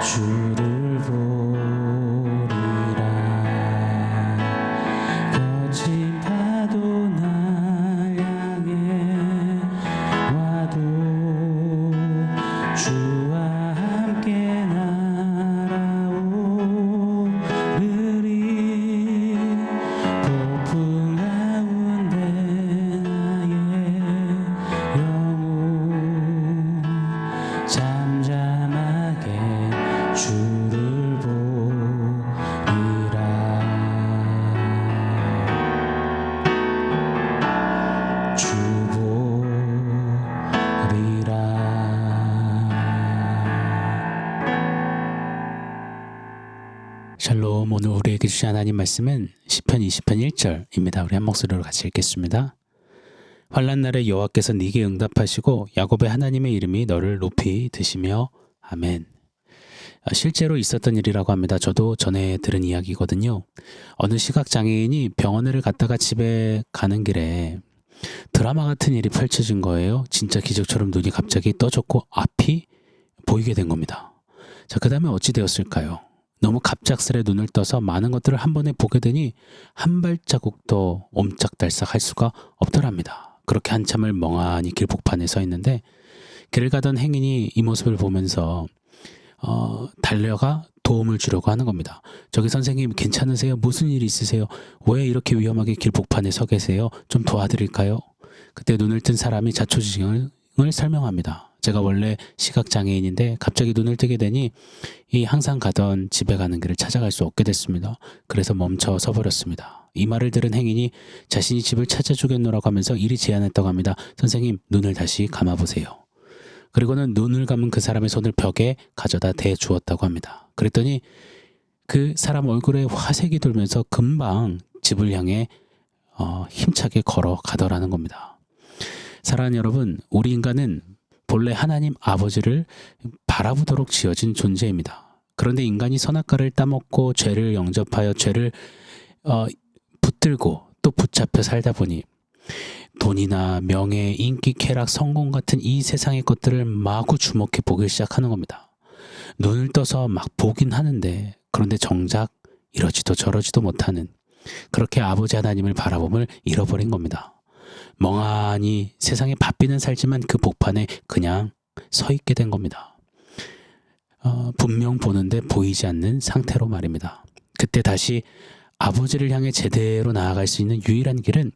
주를 보리라. 거친 파도 날 향해 와도 주와 함께 날아오르리. 폭풍 가운데 나의 영혼 잠잠하게 주를 보리라. 주 보리라. 샬롬. 오늘 우리에게 주신 하나님 말씀은 시편 20편 1절입니다. 우리 한 목소리로 같이 읽겠습니다. 환난 날에 여호와께서 네게 응답하시고 야곱의 하나님의 이름이 너를 높이 드시며. 아멘. 실제로 있었던 일이라고 합니다. 저도 전에 들은 이야기거든요. 어느 시각장애인이 병원을 갔다가 집에 가는 길에 드라마 같은 일이 펼쳐진 거예요. 진짜 기적처럼 눈이 갑자기 떠졌고 앞이 보이게 된 겁니다. 자, 그 다음에 어찌 되었을까요? 너무 갑작스레 눈을 떠서 많은 것들을 한 번에 보게 되니 한 발자국도 옴짝달싹 할 수가 없더랍니다. 그렇게 한참을 멍하니 길복판에 서 있는데 길을 가던 행인이 이 모습을 보면서 달려가 도움을 주려고 하는 겁니다. 저기 선생님 괜찮으세요? 무슨 일 있으세요? 왜 이렇게 위험하게 길복판에 서 계세요? 좀 도와드릴까요? 그때 눈을 뜬 사람이 자초지종을 설명합니다. 제가 원래 시각장애인인데 갑자기 눈을 뜨게 되니 이 항상 가던 집에 가는 길을 찾아갈 수 없게 됐습니다. 그래서 멈춰 서버렸습니다. 이 말을 들은 행인이 자신이 집을 찾아주겠노라고 하면서 이리 제안했다고 합니다. 선생님, 눈을 다시 감아보세요. 그리고는 눈을 감은 그 사람의 손을 벽에 가져다 대주었다고 합니다. 그랬더니 그 사람 얼굴에 화색이 돌면서 금방 집을 향해 힘차게 걸어가더라는 겁니다. 사랑하는 여러분, 우리 인간은 본래 하나님 아버지를 바라보도록 지어진 존재입니다. 그런데 인간이 선악과를 따먹고 죄를 영접하여 죄를 붙들고 또 붙잡혀 살다 보니 돈이나 명예, 인기, 쾌락, 성공 같은 이 세상의 것들을 마구 주목해 보기 시작하는 겁니다. 눈을 떠서 막 보긴 하는데 그런데 정작 이러지도 저러지도 못하는, 그렇게 아버지 하나님을 바라봄을 잃어버린 겁니다. 멍하니 세상에 바삐는 살지만 그 복판에 그냥 서 있게 된 겁니다. 분명 보는데 보이지 않는 상태로 말입니다. 그때 다시 아버지를 향해 제대로 나아갈 수 있는 유일한 길은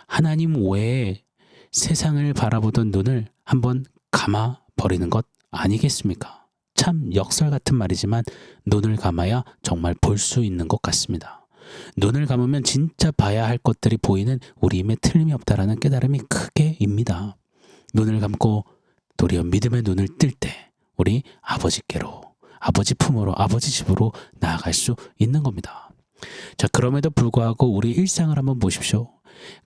하나님 외에 세상을 바라보던 눈을 한번 감아버리는 것 아니겠습니까? 참 역설 같은 말이지만 눈을 감아야 정말 볼 수 있는 것 같습니다. 눈을 감으면 진짜 봐야 할 것들이 보이는 우리 힘에 틀림이 없다라는 깨달음이 크게입니다. 눈을 감고 도리어 믿음의 눈을 뜰 때 우리 아버지께로, 아버지 품으로, 아버지 집으로 나아갈 수 있는 겁니다. 자, 그럼에도 불구하고 우리 일상을 한번 보십시오.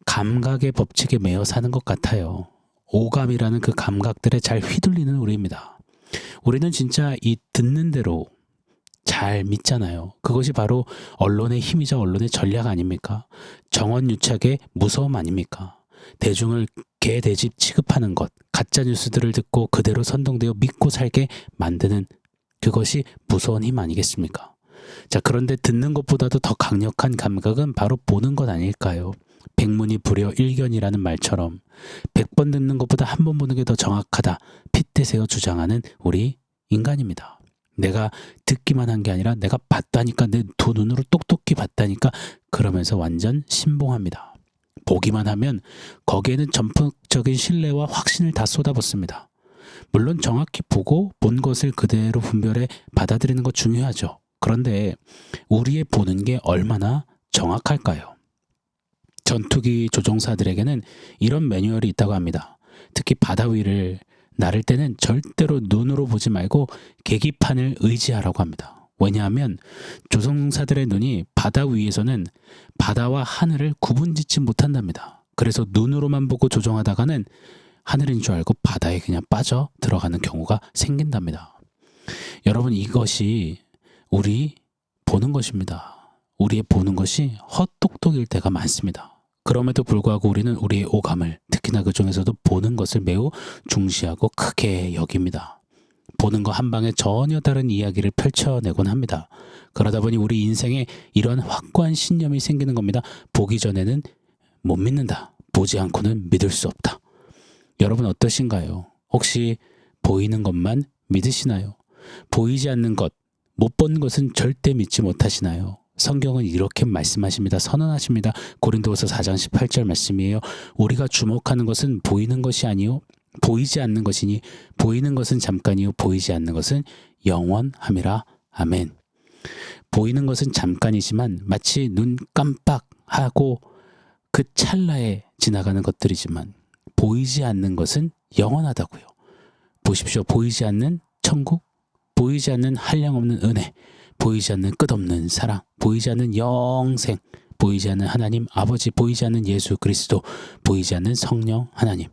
감각의 법칙에 매여 사는 것 같아요. 오감이라는 그 감각들에 잘 휘둘리는 우리입니다. 우리는 진짜 이 듣는 대로 잘 믿잖아요. 그것이 바로 언론의 힘이자 언론의 전략 아닙니까? 정원유착의 무서움 아닙니까? 대중을 개돼지 취급하는 것, 가짜 뉴스들을 듣고 그대로 선동되어 믿고 살게 만드는 그것이 무서운 힘 아니겠습니까? 자, 그런데 듣는 것보다도 더 강력한 감각은 바로 보는 것 아닐까요? 백문이 불여 일견이라는 말처럼 100번 듣는 것보다 한 번 보는 게 더 정확하다, 핏대세어 주장하는 우리 인간입니다. 내가 듣기만 한 게 아니라 내가 봤다니까, 내 두 눈으로 똑똑히 봤다니까, 그러면서 완전 신봉합니다. 보기만 하면 거기에는 전폭적인 신뢰와 확신을 다 쏟아붓습니다. 물론 정확히 보고 본 것을 그대로 분별해 받아들이는 것 중요하죠. 그런데 우리의 보는 게 얼마나 정확할까요? 전투기 조종사들에게는 이런 매뉴얼이 있다고 합니다. 특히 바다 위를 나를 때는 절대로 눈으로 보지 말고 계기판을 의지하라고 합니다. 왜냐하면 조종사들의 눈이 바다 위에서는 바다와 하늘을 구분짓지 못한답니다. 그래서 눈으로만 보고 조종하다가는 하늘인 줄 알고 바다에 그냥 빠져 들어가는 경우가 생긴답니다. 여러분, 이것이 우리 보는 것입니다. 우리의 보는 것이 헛똑똑일 때가 많습니다. 그럼에도 불구하고 우리는 우리의 오감을, 특히나 그 중에서도 보는 것을 매우 중시하고 크게 여깁니다. 보는 거 한 방에 전혀 다른 이야기를 펼쳐내곤 합니다. 그러다 보니 우리 인생에 이러한 확고한 신념이 생기는 겁니다. 보기 전에는 못 믿는다. 보지 않고는 믿을 수 없다. 여러분 어떠신가요? 혹시 보이는 것만 믿으시나요? 보이지 않는 것, 못 본 것은 절대 믿지 못하시나요? 성경은 이렇게 말씀하십니다. 선언하십니다. 고린도후서 4장 18절 말씀이에요. 우리가 주목하는 것은 보이는 것이 아니요 보이지 않는 것이니 보이는 것은 잠깐이요 보이지 않는 것은 영원함이라. 아멘. 보이는 것은 잠깐이지만 마치 눈 깜빡하고 그 찰나에 지나가는 것들이지만 보이지 않는 것은 영원하다고요. 보십시오. 보이지 않는 천국, 보이지 않는 한량없는 은혜, 보이지 않는 끝없는 사랑, 보이지 않는 영생, 보이지 않는 하나님 아버지, 보이지 않는 예수 그리스도, 보이지 않는 성령 하나님.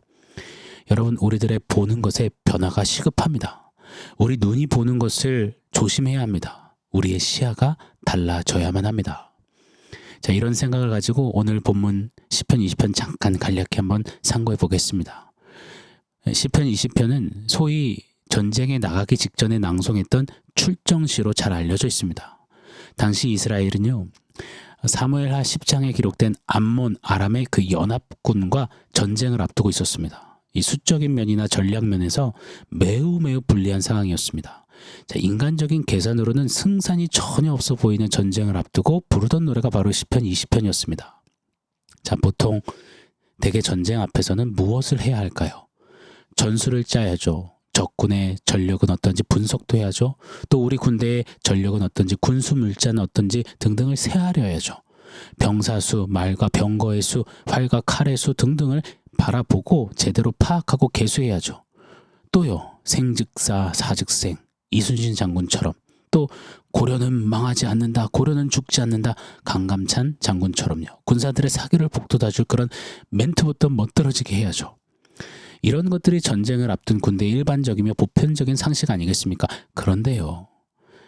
여러분, 우리들의 보는 것에 변화가 시급합니다. 우리 눈이 보는 것을 조심해야 합니다. 우리의 시야가 달라져야만 합니다. 자, 이런 생각을 가지고 오늘 본문 시편 20편 잠깐 간략히 한번 상고해 보겠습니다. 시편 20편은 소위 전쟁에 나가기 직전에 낭송했던 출정시로 잘 알려져 있습니다. 당시 이스라엘은요, 사무엘하 10장에 기록된 암몬, 아람의 그 연합군과 전쟁을 앞두고 있었습니다. 이 수적인 면이나 전략 면에서 매우 불리한 상황이었습니다. 자, 인간적인 계산으로는 승산이 전혀 없어 보이는 전쟁을 앞두고 부르던 노래가 바로 시편 20편이었습니다. 자, 보통 대개 전쟁 앞에서는 무엇을 해야 할까요? 전술을 짜야죠. 적군의 전력은 어떤지 분석도 해야죠. 또 우리 군대의 전력은 어떤지, 군수 물자는 어떤지 등등을 세하려야죠. 병사 수, 말과 병거의 수, 활과 칼의 수 등등을 바라보고 제대로 파악하고 계수해야죠. 또요, 생즉사 사즉생, 이순신 장군처럼, 또 고려는 망하지 않는다, 고려는 죽지 않는다, 강감찬 장군처럼요. 군사들의 사기를 북돋아줄 그런 멘트부터 멋들어지게 해야죠. 이런 것들이 전쟁을 앞둔 군대의 일반적이며 보편적인 상식 아니겠습니까? 그런데요,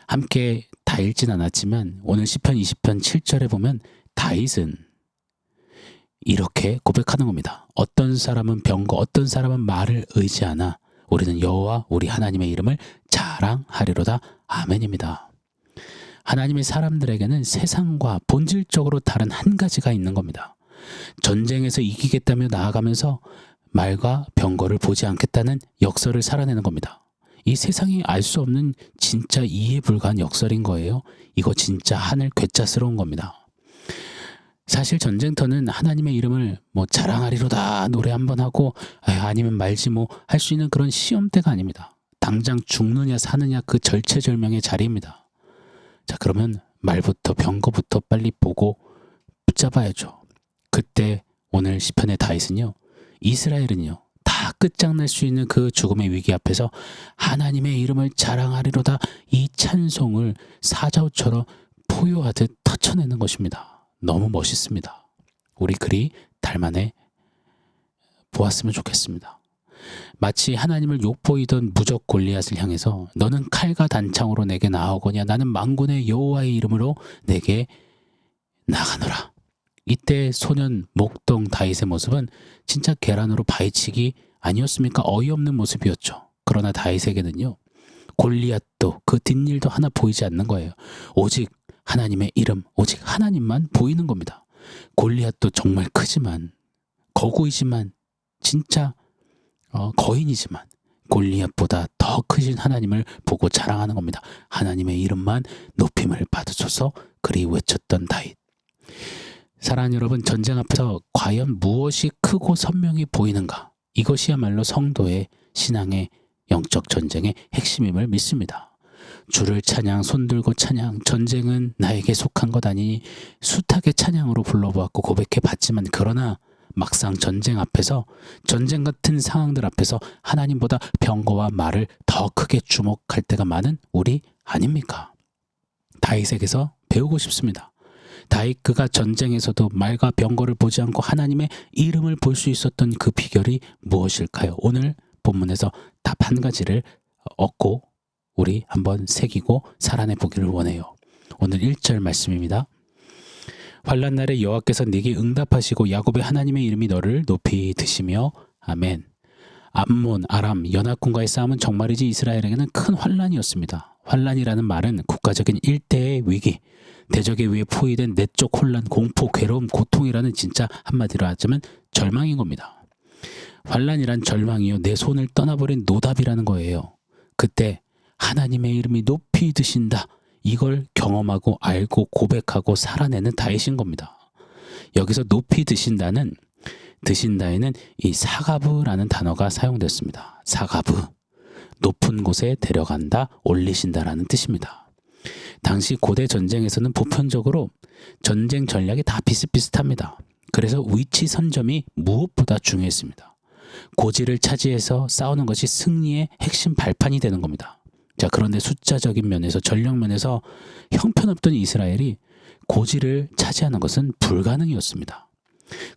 함께 다 읽진 않았지만 오늘 시편 20편 7절에 보면 다윗은 이렇게 고백하는 겁니다. 어떤 사람은 병거, 어떤 사람은 말을 의지하나 우리는 여호와 우리 하나님의 이름을 자랑하리로다. 아멘입니다. 하나님의 사람들에게는 세상과 본질적으로 다른 한 가지가 있는 겁니다. 전쟁에서 이기겠다며 나아가면서 말과 병거를 보지 않겠다는 역설을 살아내는 겁니다. 이 세상이 알 수 없는 진짜 이해 불가한 역설인 거예요. 이거 진짜 하늘 괴짜스러운 겁니다. 사실 전쟁터는 하나님의 이름을 자랑하리로다 노래 한번 하고 아니면 말지 할 수 있는 그런 시험대가 아닙니다. 당장 죽느냐 사느냐 그 절체절명의 자리입니다. 자, 그러면 말부터 병거부터 빨리 보고 붙잡아야죠. 그때 오늘 시편의 다윗은요, 이스라엘은요, 다 끝장날 수 있는 그 죽음의 위기 앞에서 하나님의 이름을 자랑하리로다 이 찬송을 사자우처럼 포효하듯 터쳐내는 것입니다. 너무 멋있습니다. 우리 그리 닮아내 보았으면 좋겠습니다. 마치 하나님을 욕보이던 무적 골리앗을 향해서 너는 칼과 단창으로 내게 나아오거냐, 나는 만군의 여호와의 이름으로 내게 나가노라. 이때 소년 목동 다윗의 모습은 진짜 계란으로 바위치기 아니었습니까? 어이없는 모습이었죠. 그러나 다윗에게는요, 골리앗도 그 뒷일도 하나 보이지 않는 거예요. 오직 하나님의 이름, 오직 하나님만 보이는 겁니다. 골리앗도 정말 크지만, 거구이지만, 진짜 거인이지만 골리앗보다 더 크신 하나님을 보고 자랑하는 겁니다. 하나님의 이름만 높임을 받으소서 그리 외쳤던 다윗. 사랑하는 여러분, 전쟁 앞에서 과연 무엇이 크고 선명히 보이는가? 이것이야말로 성도의 신앙의 영적 전쟁의 핵심임을 믿습니다. 주를 찬양, 손들고 찬양, 전쟁은 나에게 속한 것 아니니 숱하게 찬양으로 불러보았고 고백해 봤지만, 그러나 막상 전쟁 앞에서, 전쟁 같은 상황들 앞에서 하나님보다 병거와 말을 더 크게 주목할 때가 많은 우리 아닙니까? 다윗에게서 배우고 싶습니다. 다윗 그가 전쟁에서도 말과 병거를 보지 않고 하나님의 이름을 볼 수 있었던 그 비결이 무엇일까요? 오늘 본문에서 답 한 가지를 얻고 우리 한번 새기고 살아내 보기를 원해요. 오늘 1절 말씀입니다. 환난 날에 여호와께서 네게 응답하시고 야곱의 하나님의 이름이 너를 높이 드시며. 아멘. 암몬, 아람, 연합군과의 싸움은 정말이지 이스라엘에게는 큰 환란이었습니다. 환란이라는 말은 국가적인 일대의 위기, 대적에 의해 포위된 내적 혼란, 공포, 괴로움, 고통이라는 진짜 한마디로 하자면 절망인 겁니다. 환란이란 절망이요, 내 손을 떠나버린 노답이라는 거예요. 그때 하나님의 이름이 높이 드신다, 이걸 경험하고 알고 고백하고 살아내는 다윗인 겁니다. 여기서 높이 드신다에는 이 사가브라는 단어가 사용됐습니다. 사가브, 높은 곳에 데려간다, 올리신다라는 뜻입니다. 당시 고대 전쟁에서는 보편적으로 전쟁 전략이 다 비슷비슷합니다. 그래서 위치 선점이 무엇보다 중요했습니다. 고지를 차지해서 싸우는 것이 승리의 핵심 발판이 되는 겁니다. 자, 그런데 숫자적인 면에서, 전력 면에서 형편없던 이스라엘이 고지를 차지하는 것은 불가능이었습니다.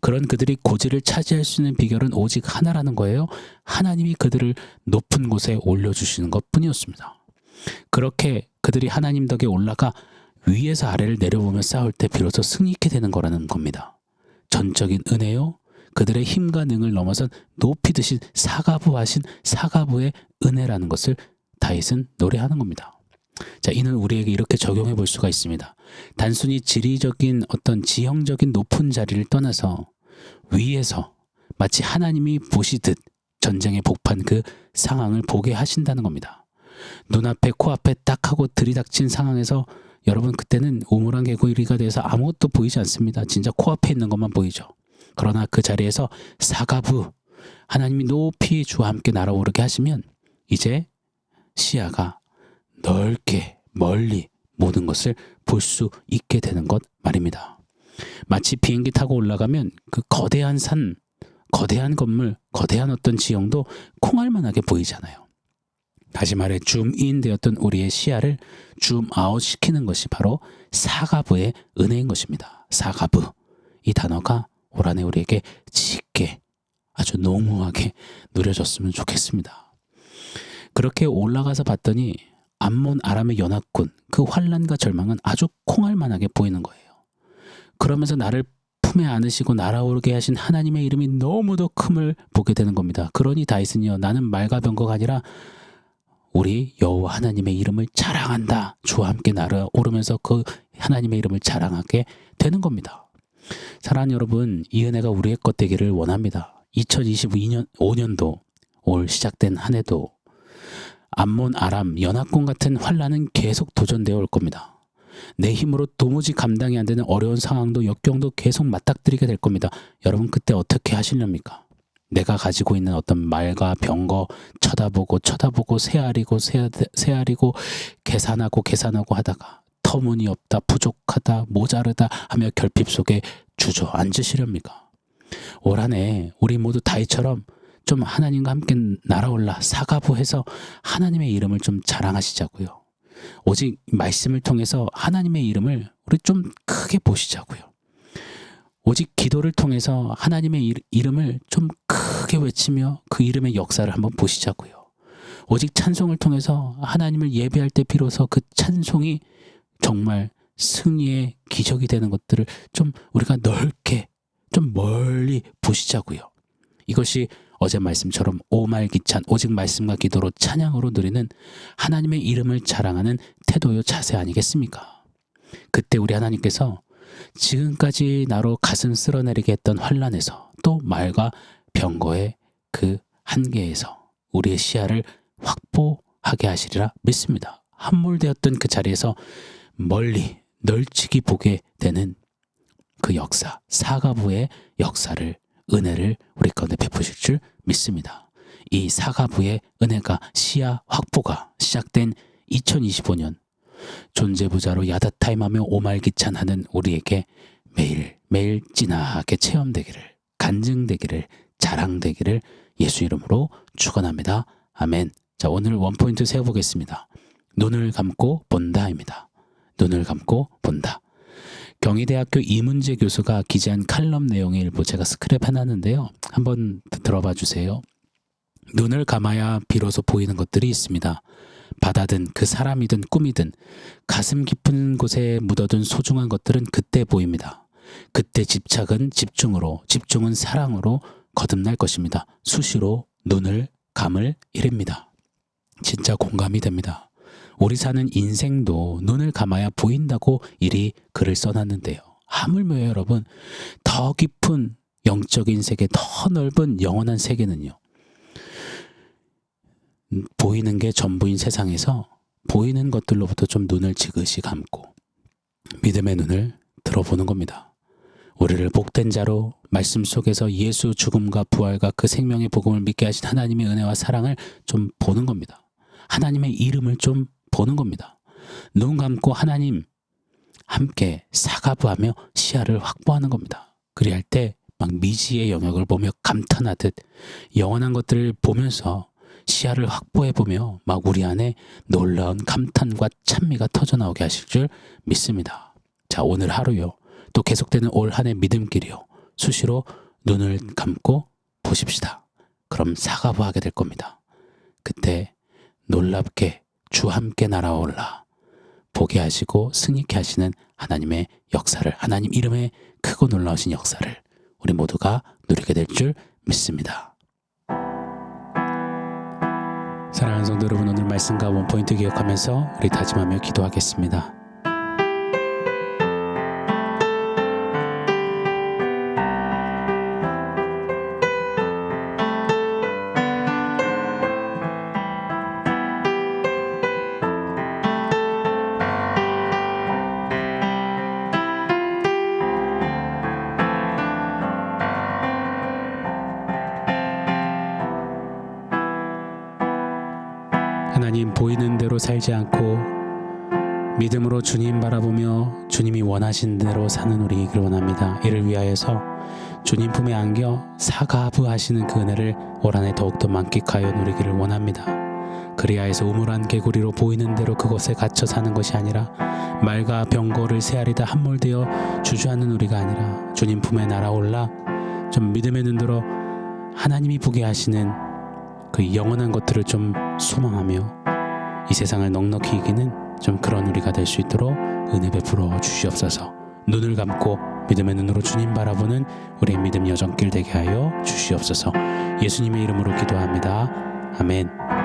그런 그들이 고지를 차지할 수 있는 비결은 오직 하나라는 거예요. 하나님이 그들을 높은 곳에 올려주시는 것뿐이었습니다. 그렇게 그들이 하나님 덕에 올라가 위에서 아래를 내려보며 싸울 때 비로소 승리 있게 되는 거라는 겁니다. 전적인 은혜요, 그들의 힘과 능을 넘어선 높이 드신 사가부하신 사가부의 은혜라는 것을 다윗은 노래하는 겁니다. 자, 이는 우리에게 이렇게 적용해 볼 수가 있습니다. 단순히 지리적인 어떤 지형적인 높은 자리를 떠나서 위에서 마치 하나님이 보시듯 전쟁의 복판 그 상황을 보게 하신다는 겁니다. 눈앞에 코앞에 딱 하고 들이닥친 상황에서 여러분, 그때는 우물안 개구리가 돼서 아무것도 보이지 않습니다. 진짜 코앞에 있는 것만 보이죠. 그러나 그 자리에서 사가부, 하나님이 높이 주와 함께 날아오르게 하시면 이제 시야가 넓게 멀리 모든 것을 볼 수 있게 되는 것 말입니다. 마치 비행기 타고 올라가면 그 거대한 산, 거대한 건물, 거대한 어떤 지형도 콩알만하게 보이잖아요. 다시 말해 줌인 되었던 우리의 시야를 줌아웃 시키는 것이 바로 사가부의 은혜인 것입니다. 사가부, 이 단어가 올 한해 우리에게 짙게 아주 농후하게 누려졌으면 좋겠습니다. 그렇게 올라가서 봤더니 암몬 아람의 연합군, 그 환란과 절망은 아주 콩알만하게 보이는 거예요. 그러면서 나를 품에 안으시고 날아오르게 하신 하나님의 이름이 너무도 큼을 보게 되는 겁니다. 그러니 다윗은요, 나는 말과 병거가 아니라 우리 여호와 하나님의 이름을 자랑한다, 주와 함께 날아오르면서 그 하나님의 이름을 자랑하게 되는 겁니다. 사랑하는 여러분, 이 은혜가 우리의 것 되기를 원합니다. 2025년도 올 시작된 한 해도 암몬 아람 연합군 같은 환란은 계속 도전되어 올 겁니다. 내 힘으로 도무지 감당이 안 되는 어려운 상황도 역경도 계속 맞닥뜨리게 될 겁니다. 여러분, 그때 어떻게 하시렵니까? 내가 가지고 있는 어떤 말과 병거 쳐다보고 세아리고 계산하고 하다가 터무니없다, 부족하다, 모자르다 하며 결핍 속에 주저앉으시렵니까? 올 한 해 우리 모두 다윗처럼 좀 하나님과 함께 날아올라 사가부해서 하나님의 이름을 좀 자랑하시자고요. 오직 말씀을 통해서 하나님의 이름을 우리 좀 크게 보시자고요. 오직 기도를 통해서 하나님의 이름을 좀 크게 외치며 그 이름의 역사를 한번 보시자고요. 오직 찬송을 통해서 하나님을 예배할 때 비로소 그 찬송이 정말 승리의 기적이 되는 것들을 좀 우리가 넓게 좀 멀리 보시자고요. 이것이 어제 말씀처럼 오말기찬, 오직 말씀과 기도로 찬양으로 누리는 하나님의 이름을 자랑하는 태도요 자세 아니겠습니까? 그때 우리 하나님께서 지금까지 나로 가슴 쓸어내리게 했던 환란에서, 또 말과 병거의 그 한계에서 우리의 시야를 확보하게 하시리라 믿습니다. 함몰되었던 그 자리에서 멀리 널찍이 보게 되는 그 역사, 사가부의 역사를, 은혜를 우리 가운데 베푸실 줄 믿습니다. 이 사가부의 은혜가, 시야 확보가 시작된 2025년, 존재부자로 야다타임하며 오말기찬하는 우리에게 매일매일 진하게 체험되기를, 간증되기를, 자랑되기를 예수 이름으로 축원합니다. 아멘. 자, 오늘 원포인트 세워보겠습니다. 눈을 감고 본다입니다. 눈을 감고 본다. 경희대학교 이문재 교수가 기재한 칼럼 내용의 일부 제가 스크랩 해놨는데요. 한번 들어봐 주세요. 눈을 감아야 비로소 보이는 것들이 있습니다. 바다든 그 사람이든 꿈이든 가슴 깊은 곳에 묻어둔 소중한 것들은 그때 보입니다. 그때 집착은 집중으로, 집중은 사랑으로 거듭날 것입니다. 수시로 눈을 감을 일입니다. 진짜 공감이 됩니다. 우리 사는 인생도 눈을 감아야 보인다고 이리 글을 써놨는데요. 하물며 여러분, 더 깊은 영적인 세계, 더 넓은 영원한 세계는요, 보이는 게 전부인 세상에서 보이는 것들로부터 좀 눈을 지그시 감고 믿음의 눈을 들어보는 겁니다. 우리를 복된 자로 말씀 속에서 예수 죽음과 부활과 그 생명의 복음을 믿게 하신 하나님의 은혜와 사랑을 좀 보는 겁니다. 하나님의 이름을 좀 보는 겁니다. 눈 감고 하나님 함께 사과부하며 시야를 확보하는 겁니다. 그리할 때 막 미지의 영역을 보며 감탄하듯 영원한 것들을 보면서 시야를 확보해보며 막 우리 안에 놀라운 감탄과 찬미가 터져나오게 하실 줄 믿습니다. 자, 오늘 하루요, 또 계속되는 올 한 해 믿음길이요, 수시로 눈을 감고 보십시다. 그럼 사과부하게 될 겁니다. 그때 놀랍게 주 함께 날아올라 보게 하시고 승리케 하시는 하나님의 역사를, 하나님 이름의 크고 놀라우신 역사를 우리 모두가 누리게 될 줄 믿습니다. 사랑하는 성도 여러분, 오늘 말씀과 원포인트 기억하면서 우리 다짐하며 기도하겠습니다. 하나님, 보이는 대로 살지 않고 믿음으로 주님 바라보며 주님이 원하신 대로 사는 우리이길 원합니다. 이를 위하여서 주님 품에 안겨 사과부하시는 그 은혜를 올 한 해 더욱더 만끽하여 누리기를 원합니다. 그리하여서 우물한 개구리로 보이는 대로 그곳에 갇혀 사는 것이 아니라 말과 병거를 새아리다 함몰되어 주저하는 우리가 아니라 주님 품에 날아올라 좀 믿음의 눈으로 하나님이 보게 하시는 그 영원한 것들을 좀 소망하며 이 세상을 넉넉히 이기는 좀 그런 우리가 될 수 있도록 은혜 베풀어 주시옵소서. 눈을 감고 믿음의 눈으로 주님 바라보는 우리의 믿음 여정길 되게 하여 주시옵소서. 예수님의 이름으로 기도합니다. 아멘.